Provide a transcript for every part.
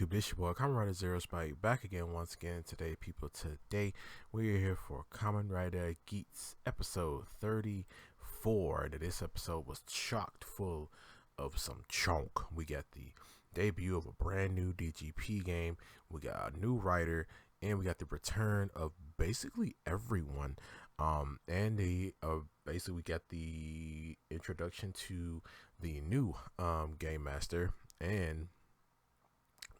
YouTube? This your boy Kamen Rider Zero Spike back again once again today, people. Today we are here for Kamen Rider Geats episode 34. And this episode was chocked full of some chunk. We got the debut of a brand new DGP game, we got a new writer, and we got the return of basically everyone. And the basically we got the introduction to the new game master and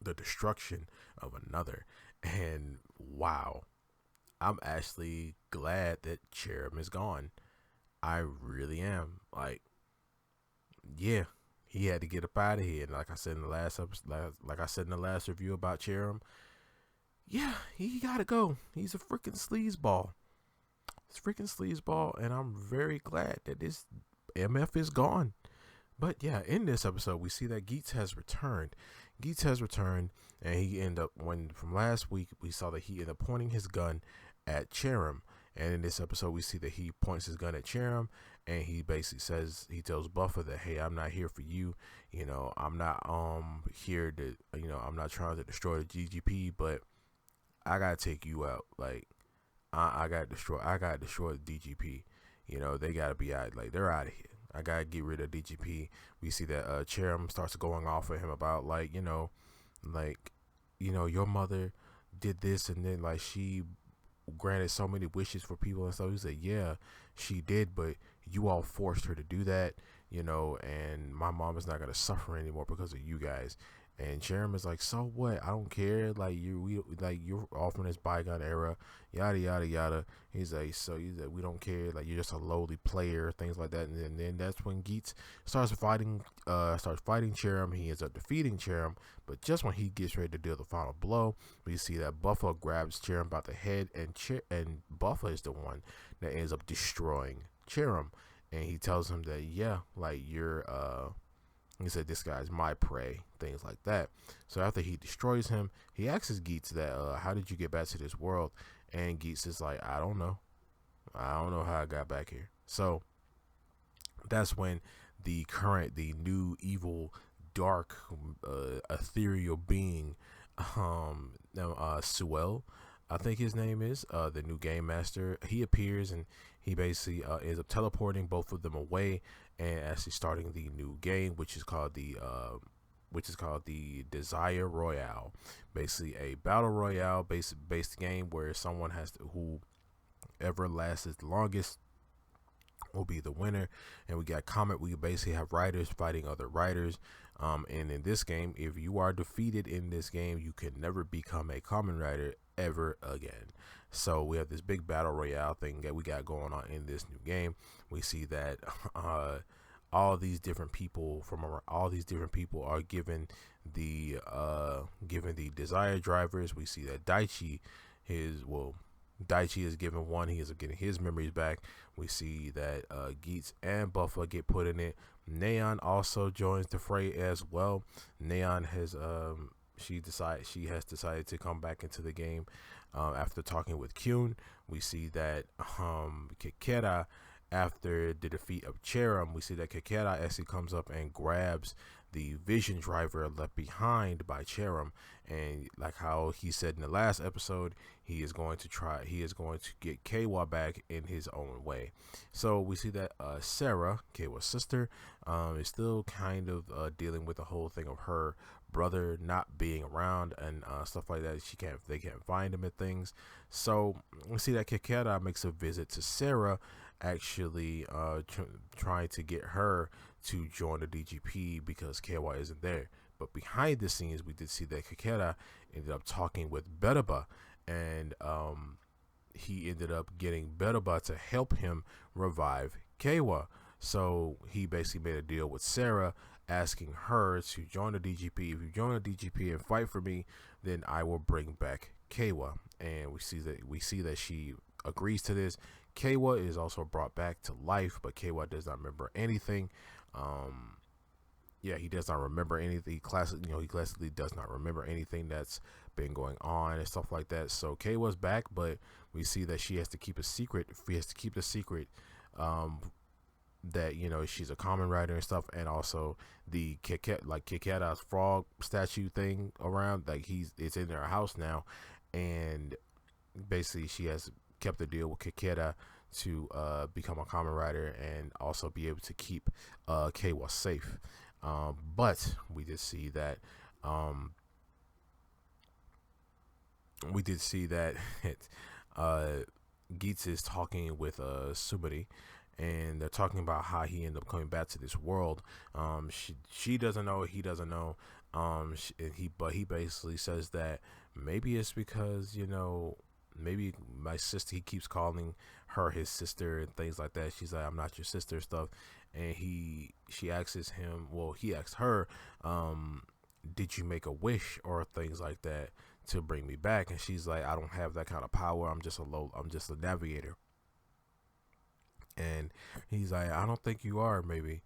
the destruction of another. And wow, I'm actually glad that Cherub is gone. I really am. Like, yeah, he had to get up out of here. And like I said in the last episode, like I said in the last review about Cherub, yeah, he gotta go. He's a freaking sleazeball. It's freaking sleazeball, and I'm very glad that this MF is gone. But yeah, in this episode, we see that Geats has returned. Geats has returned, and he ended up, when from last week, we saw that he ended up pointing his gun at Cherub. And in this episode, we see that he points his gun at Cherub, and he basically says, he tells Buffer that, hey, I'm not here for you. You know, I'm not here to, you know, I'm not trying to destroy the GGP, but I gotta take you out. Like, I gotta destroy the DGP. You know, they gotta be out. Like, they're out of here. I gotta get rid of DGP. We see that Cherub starts going off at him about like, your mother did this, and then like she granted so many wishes for people and stuff. He said, yeah, she did, but you all forced her to do that, and my mom is not gonna suffer anymore because of you guys. And Cherub is like, so what? I don't care. Like you're off in this bygone era, yada yada yada. He's like, we don't care. Like, you're just a lowly player, things like that. And then that's when Geats starts fighting Cherub. He ends up defeating Cherub, but just when he gets ready to deal the final blow, we see that Buffer grabs Cherub by the head, and Buffer is the one that ends up destroying Cherub. And he tells him that, yeah, like he said, this guy's my prey, things like that. So after he destroys him, he asks Geats that, how did you get back to this world? And Geats is like, I don't know. I don't know how I got back here. So that's when the new evil, dark, ethereal being, Suel, I think his name is, the new game master, he appears, and he basically ends up teleporting both of them away, and actually starting the new game, which is called the Desire Royale. Basically a battle royale based game where someone has to, whoever lasts the longest will be the winner. And we got Kamen. We basically have writers fighting other writers. And in this game, if you are defeated in this game, you can never become a Kamen Rider ever again. So we have this big battle royale thing that we got going on in this new game. We see that all these different people are given the desire drivers. We see that Daichi is given one. He is getting his memories back. We see that Geats and Buffer get put in it. Neon also joins the fray as well. Neon has she has decided to come back into the game after talking with Kyun. We see that Kekera, after the defeat of Cherub, we see that Kekera actually comes up and grabs the vision driver left behind by Cherub, and like how he said in the last episode, he is going to get Kawa back in his own way. So we see that Sarah, Kawa's sister, is still kind of dealing with the whole thing of her brother not being around and stuff like that. They can't find him and things. So we see that Kekera makes a visit to Sarah, actually trying to get her to join the DGP because KY isn't there. But behind the scenes, we did see that Kekera ended up talking with Betaba, and he ended up getting Betaba to help him revive Kawa. So he basically made a deal with Sarah, asking her to join the DGP. If you join the DGP and fight for me, then I will bring back Kawa. And we see that she agrees to this. Kawa is also brought back to life, but Kawa does not remember anything. He does not remember anything. He classically does not remember anything that's been going on and stuff like that. So Kawa's back, but we see that she has to keep a secret. She has to keep the secret that she's a common writer and stuff, and also the Kiketa's frog statue thing around, like it's in their house now, and basically she has kept a deal with Kiketa to become a common writer and also be able to keep Keiwa safe. But we did see that um, it, Geats is talking with Sumari, and they're talking about how he ended up coming back to this world. She doesn't know, he doesn't know. But he basically says that maybe it's because maybe my sister. He keeps calling her his sister and things like that. She's like, "I'm not your sister," stuff. And she asks him. Well, he asks her, "Did you make a wish or things like that to bring me back?" And she's like, "I don't have that kind of power. I'm just a navigator." And he's like, "I don't think you are. Maybe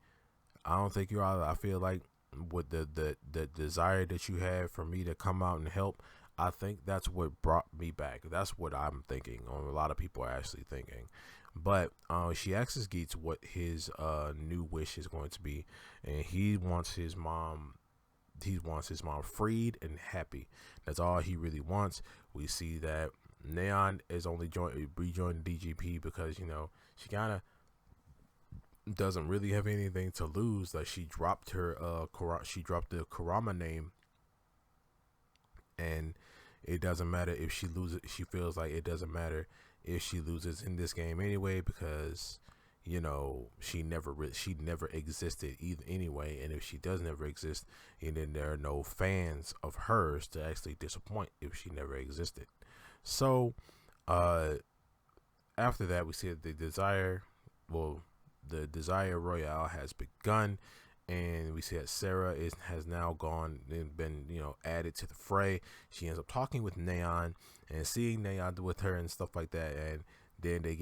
I don't think you are. I feel like with the desire that you have for me to come out and help, I think that's what brought me back. That's what I'm thinking, or a lot of people are actually thinking." But she asks Geats what his new wish is going to be, and he wants his mom. He wants his mom freed and happy. That's all he really wants. We see that Neon is only rejoined DGP because she kind of doesn't really have anything to lose. Like she dropped her she dropped the Kurama name, and it doesn't matter if she loses. She feels like it doesn't matter if she loses in this game anyway, because she never existed either anyway. And if she does never exist, and then there are no fans of hers to actually disappoint if she never existed. So after that, we see that the Desire Royale has begun, and we see that Sarah has now gone and been added to the fray. She ends up talking with Neon and seeing Neon with her and stuff like that, and then they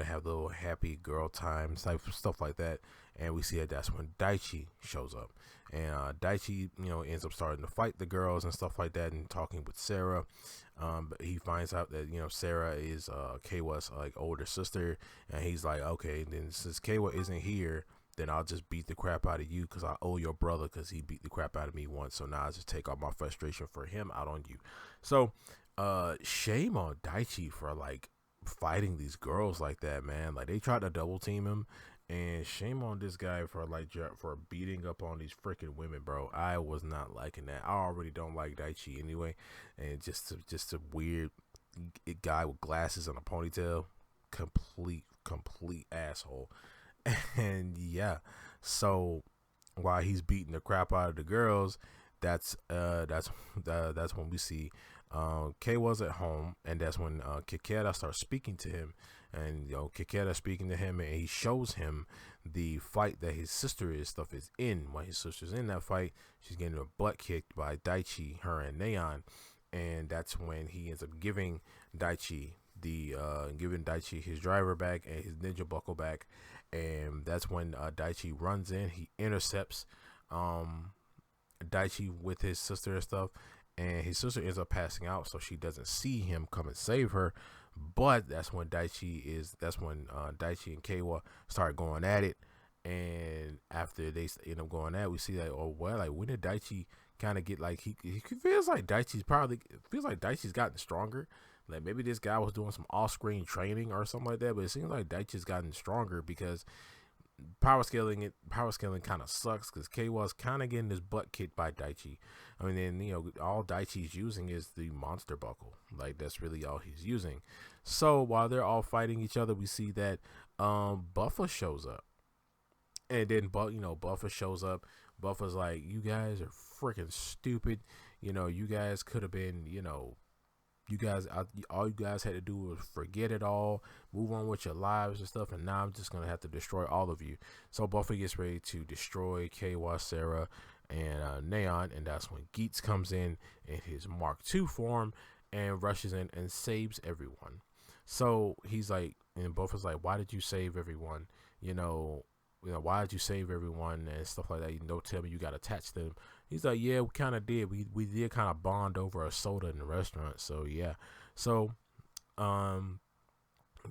have little happy girl time type stuff like that. And we see that's when Daichi shows up, and Daichi ends up starting to fight the girls and stuff like that, and talking with Sarah. But he finds out that Sarah is Keiwa's like older sister, and he's like, okay, then since Keiwa isn't here, then I'll just beat the crap out of you because I owe your brother because he beat the crap out of me once. So now I just take all my frustration for him out on you. So shame on Daichi for like fighting these girls like that, man. Like they tried to double team him, and shame on this guy for beating up on these freaking women, bro. I was not liking that. I already don't like Daichi anyway, and just a weird guy with glasses and a ponytail, complete asshole. And yeah, so while he's beating the crap out of the girls, that's when we see Kay was at home, and that's when Kikera starts speaking to him, and Kikera speaking to him, and he shows him the fight that his sister is in. While his sister's in that fight, she's getting her butt kicked by Daichi, her and Neon, and that's when he ends up giving Daichi his driver back and his ninja buckle back. And that's when Daichi runs in. He intercepts Daichi with his sister and stuff, and his sister ends up passing out, so she doesn't see him come and save her. But that's when Daichi and Keiwa start going at it, and after they end up going at it, we see that when did Daichi kind of get like he feels like Daichi's gotten stronger. Like maybe this guy was doing some off-screen training or something like that, but it seems like Daichi's gotten stronger because power scaling kind of sucks because Keiwa's kind of getting his butt kicked by Daichi. I mean, then all Daichi's using is the monster buckle. Like that's really all he's using. So while they're all fighting each other, we see that Buffer shows up, and then Buffer shows up. Buffer's like, "You guys are freaking stupid. You guys could have been all you guys had to do was forget it all, move on with your lives and stuff, and now I'm just gonna have to destroy all of you." So Buffer gets ready to destroy Keiwa, Sarah, and Neon, and that's when Geats comes in his Mark II form and rushes in and saves everyone. So he's like, and Buffer's like, "Why did you save everyone? Why did you save everyone and stuff like that? Don't tell me you got attached to them." He's like, "Yeah, we kind of did. We did kind of bond over a soda in the restaurant. So yeah." So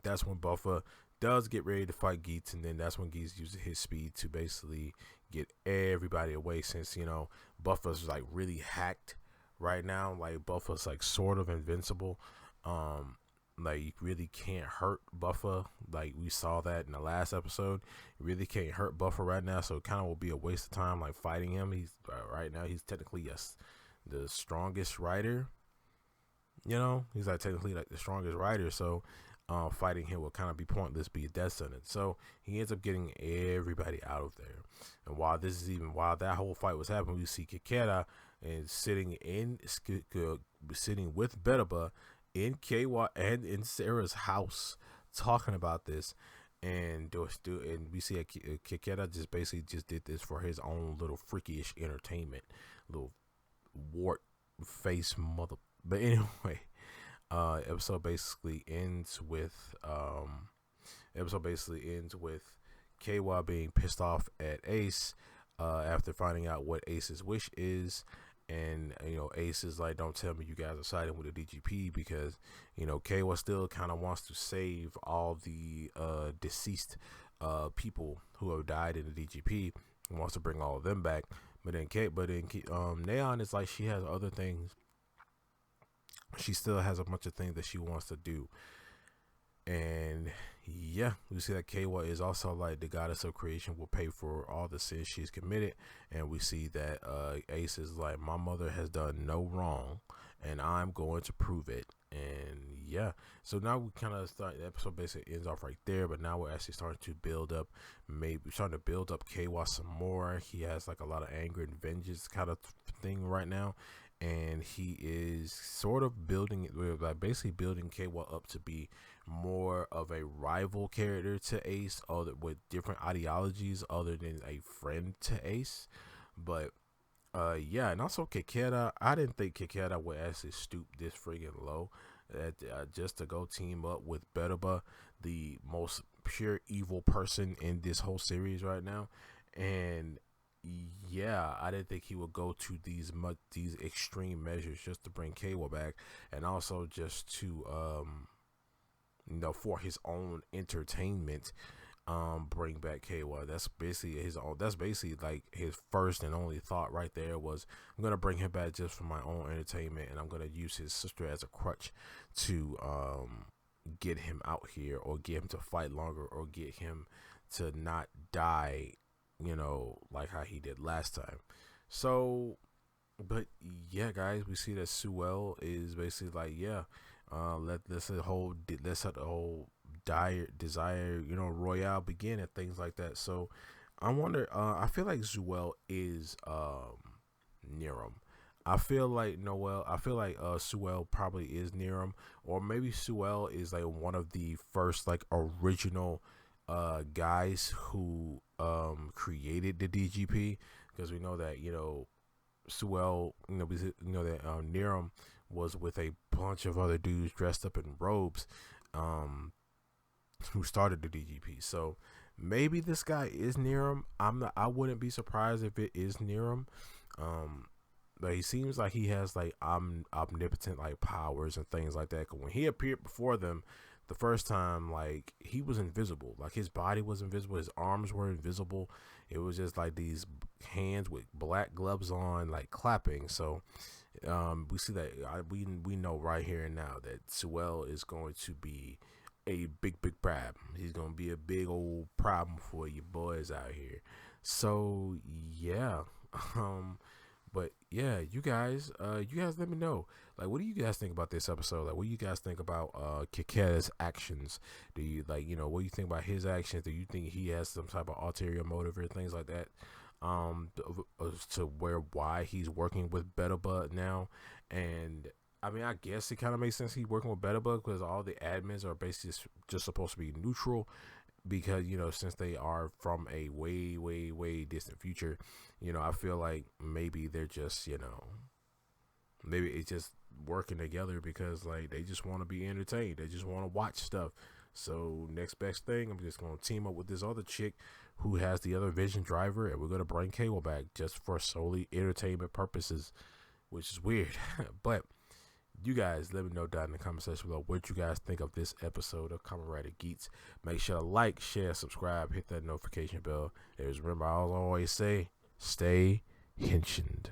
That's when Buffer does get ready to fight Geats, and then that's when Geats uses his speed to basically get everybody away. Since Buffer's like really hacked right now, like Buffer's like sort of invincible. Like you really can't hurt Buffer. Like we saw that in the last episode, you really can't hurt Buffer right now. So it kind of will be a waste of time like fighting him. He's right now he's technically the strongest rider. He's like technically like the strongest rider. So fighting him will kind of be pointless, be a death sentence. So he ends up getting everybody out of there. And while that whole fight was happening, we see Kikera and sitting with Betaba in Keiwa and in Sarah's house talking about this. And we see Kikera just basically just did this for his own little freakish entertainment, little wart face mother. But anyway, episode basically ends with Keiwa being pissed off at Ace after finding out what Ace's wish is. And Ace is like, don't tell me you guys are siding with the DGP, because Keiwa still kind of wants to save all the deceased people who have died in the DGP and wants to bring all of them back. But then Neon is like, she has other things. She still has a bunch of things that she wants to do. And yeah, we see that Keiwa is also like, the goddess of creation will pay for all the sins she's committed. And we see that Ace is like, my mother has done no wrong and I'm going to prove it. And yeah, so now we kind of start, the episode basically ends off right there, but now we're actually starting to build up Keiwa some more. He has like a lot of anger and vengeance kind of thing right now. And he is sort of building Keiwa up to be more of a rival character to Ace, with different ideologies other than a friend to Ace. But yeah, and also Kikera, I didn't think Kikera would actually stoop this friggin' low just to go team up with Betaba, the most pure evil person in this whole series right now. And yeah, I didn't think he would go to these extreme measures just to bring Keiwa back, and also just to for his own entertainment, bring back Keiwa. That's basically like his first and only thought right there was, I'm gonna bring him back just for my own entertainment, and I'm gonna use his sister as a crutch to get him out here, or get him to fight longer, or get him to not die, like how he did last time. So, but yeah, guys, we see that Suel is basically like, yeah, let's let the whole desire, royale begin, and things like that. So I wonder, I feel like Suel is Niram. I feel like Suel probably is Niram, or maybe Suel is like one of the first like original guys who created the DGP, because we know that Suel, we know that Niram was with a bunch of other dudes dressed up in robes who started the DGP. So maybe this guy is Niram. I wouldn't be surprised if it is Niram. But he seems like he has like omnipotent like powers and things like that. 'Cause when he appeared before them the first time, like, he was invisible. Like, his body was invisible, his arms were invisible. It was just like these hands with black gloves on, like, clapping. So we see that we know right here and now that Suel is going to be a big problem. He's gonna be a big old problem for you boys out here. So yeah. But yeah, you guys let me know, like, what do you guys think about this episode? Like, what do you guys think about Kikera's actions? Do you what do you think about his actions? Do you think he has some type of ulterior motive or things like that, to why he's working with Betaba now? And I mean, I guess it kind of makes sense he's working with Betaba, because all the admins are basically just supposed to be neutral, because since they are from a way distant future, I feel like maybe they're just maybe it's just working together because, like, they just want to be entertained, they just want to watch stuff. So next best thing, I'm just gonna team up with this other chick who has the other vision driver, and we're gonna bring Cable back just for solely entertainment purposes, which is weird. But You guys let me know down in the comment section below what you guys think of this episode of Kamen Rider Geats. Make sure to like, share, subscribe, hit that notification bell. Remember, I always say, stay henshined.